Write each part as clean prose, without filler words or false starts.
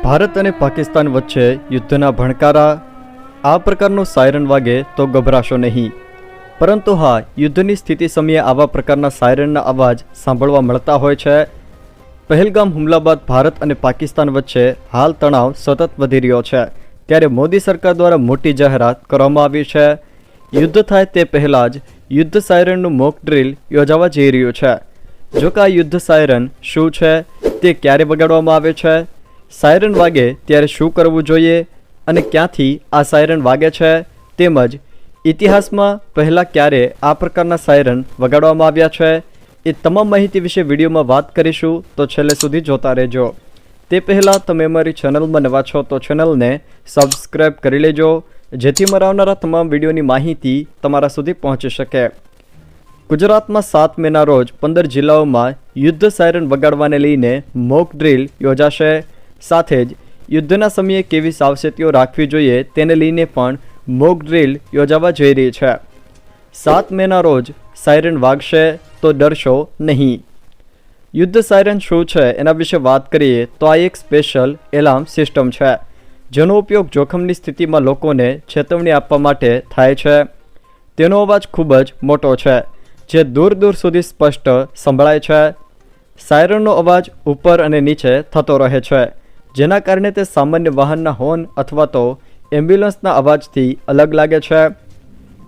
ભારત અને પાકિસ્તાન વચ્ચે યુદ્ધના ભણકારા આ પ્રકારનો સાયરન વાગે તો ગભરાશો નહીં, પરંતુ હા, યુદ્ધની સ્થિતિ સમયે આવા પ્રકારના સાયરનના અવાજ સાંભળવા મળતા હોય છે. પહેલગામ હુમલા બાદ ભારત અને પાકિસ્તાન વચ્ચે હાલ તણાવ સતત વધી રહ્યો છે. ત્યારે મોદી સરકાર દ્વારા મોટી જાહેરાત કરવામાં આવી છે. યુદ્ધ થાય તે પહેલાં જ યુદ્ધ સાયરનનું મોક ડ્રીલ યોજાવા જઈ રહ્યું છે. જો કે આ યુદ્ધ સાયરન શું છે, તે ક્યારે વગાડવામાં આવે છે, સાયરન વાગે ત્યારે શું કરવું જોઈએ અને ક્યાંથી આ સાયરન વાગે છે, તેમજ ઇતિહાસમાં પહેલાં ક્યારે આ પ્રકારના સાયરન વગાડવામાં આવ્યા છે, એ તમામ માહિતી વિશે વિડીયોમાં વાત કરીશું, તો છેલ્લે સુધી જોતા રહેજો. તે પહેલાં તમે અમારી ચેનલમાં નવા છો તો ચેનલને સબસ્ક્રાઈબ કરી લેજો, જેથી મારા આવનારા તમામ વિડીયોની માહિતી તમારા સુધી પહોંચી શકે. ગુજરાતમાં 7 મેના રોજ 15 જિલ્લાઓમાં યુદ્ધ સાયરન વગાડવાને લઈને મોક ડ્રીલ યોજાશે. સાથે જ યુદ્ધના સમયે કેવી સાવચેતીઓ રાખવી જોઈએ તેને લઈને પણ મોક ડ્રીલ યોજાવા જઈ રહી છે. 7 મેના રોજ સાયરન વાગશે તો ડરશો નહીં. યુદ્ધ સાયરન શું છે એના વિશે વાત કરીએ તો આ એક સ્પેશિયલ એલાર્મ સિસ્ટમ છે, જેનો ઉપયોગ જોખમની સ્થિતિમાં લોકોને ચેતવણી આપવા માટે થાય છે. તેનો અવાજ ખૂબ જ મોટો છે, જે દૂર દૂર સુધી સ્પષ્ટ સંભળાય છે. સાયરનનો અવાજ ઉપર અને નીચે થતો રહે છે, જેના કારણે તે સામાન્ય વાહનના હોર્ન અથવા તો એમ્બ્યુલન્સના અવાજથી અલગ લાગે છે.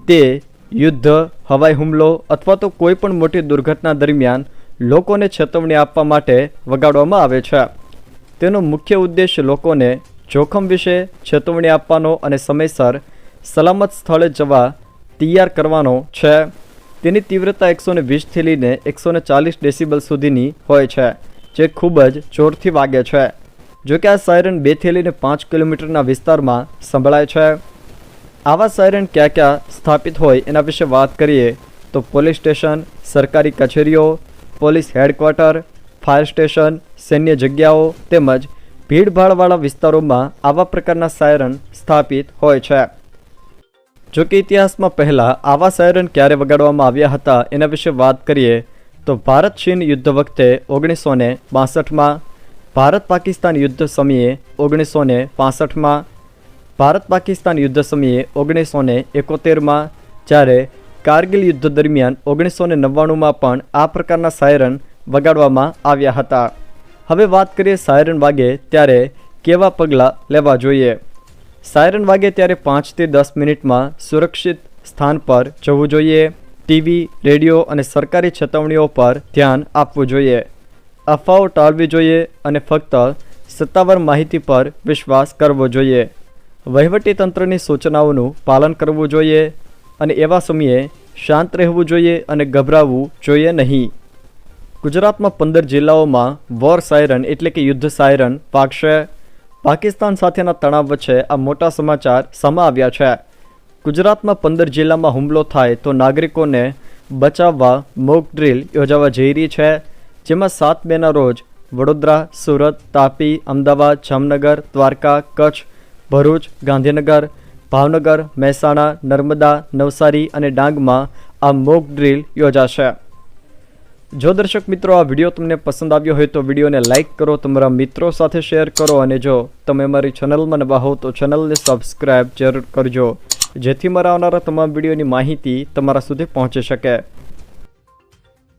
તે યુદ્ધ, હવાઈ હુમલો અથવા તો કોઈ પણ મોટી દુર્ઘટના દરમિયાન લોકોને ચેતવણી આપવા માટે વગાડવામાં આવે છે. તેનો મુખ્ય ઉદ્દેશ લોકોને જોખમ વિશે ચેતવણી આપવાનો અને સમયસર સલામત સ્થળે જવા તૈયાર કરવાનો છે. તેની તીવ્રતા 120થી લઈને 140 ડેસિબલ સુધીની હોય છે, જે ખૂબ જ જોરથી વાગે છે. જો કે આ સાયરન 2થી લઈને 5 કિલોમીટરના વિસ્તારમાં સંભળાય છે. આવા સાયરન ક્યાં ક્યાં સ્થાપિત હોય એના વિશે વાત કરીએ તો પોલીસ સ્ટેશન, સરકારી કચેરીઓ, પોલીસ હેડક્વાર્ટર, ફાયર સ્ટેશન, સૈન્ય જગ્યાઓ તેમજ ભીડભાડવાળા વિસ્તારોમાં આવા પ્રકારના સાયરન સ્થાપિત હોય છે. જો કે ઇતિહાસમાં પહેલાં આવા સાયરન ક્યારે વગાડવામાં આવ્યા હતા એના વિશે વાત કરીએ તો ભારત ચીન યુદ્ધ વખતે 1962માં, ભારત પાકિસ્તાન યુદ્ધ સમયે 1965માં, ભારત પાકિસ્તાન યુદ્ધ સમયે 1971માં, જ્યારે કારગિલ યુદ્ધ દરમિયાન 1999માં પણ આ પ્રકારના સાયરન વગાડવામાં આવ્યા હતા. હવે વાત કરીએ સાયરન વાગે ત્યારે કેવા પગલાં લેવા જોઈએ. સાયરન વાગે ત્યારે 5 થી 10 મિનિટમાં સુરક્ષિત સ્થાન પર જવું જોઈએ. ટીવી, રેડિયો અને સરકારી ચેતવણીઓ પર ધ્યાન આપવું જોઈએ. અફવાઓ ટાળવી જોઈએ અને ફક્ત સત્તાવાર માહિતી પર વિશ્વાસ કરવો જોઈએ. વહીવટીતંત્રની સૂચનાઓનું પાલન કરવું જોઈએ અને એવા સમયે શાંત રહેવું જોઈએ અને ગભરાવવું જોઈએ નહીં. ગુજરાતમાં 15 જિલ્લાઓમાં વોર સાયરન એટલે કે યુદ્ધ સાયરન વાગશે. પાકિસ્તાન સાથેના તણાવ વચ્ચે આ મોટા સમાચાર સામે આવ્યા છે. ગુજરાતમાં 15 જિલ્લામાં હુમલો થાય તો નાગરિકોને બચાવવા મોક ડ્રીલ યોજાવા જઈ રહી છે, જેમાં 7 મેના રોજ વડોદરા, સુરત, તાપી, અમદાવાદ, જામનગર, દ્વારકા, કચ્છ, ભરૂચ, ગાંધીનગર, ભાવનગર, મહેસાણા, નર્મદા, નવસારી અને ડાંગમાં આ મોક ડ્રીલ યોજાશે. જો દર્શક મિત્રો આ વિડીયો તમને પસંદ આવ્યો હોય તો વિડીયોને લાઇક કરો, તમારા મિત્રો સાથે શેર કરો અને જો તમે અમારી ચેનલમાં નવા હો તો ચેનલને સબસ્ક્રાઈબ જરૂર કરજો, જેથી મારા આવનારા તમામ વિડીયોની માહિતી તમારા સુધી પહોંચી શકે.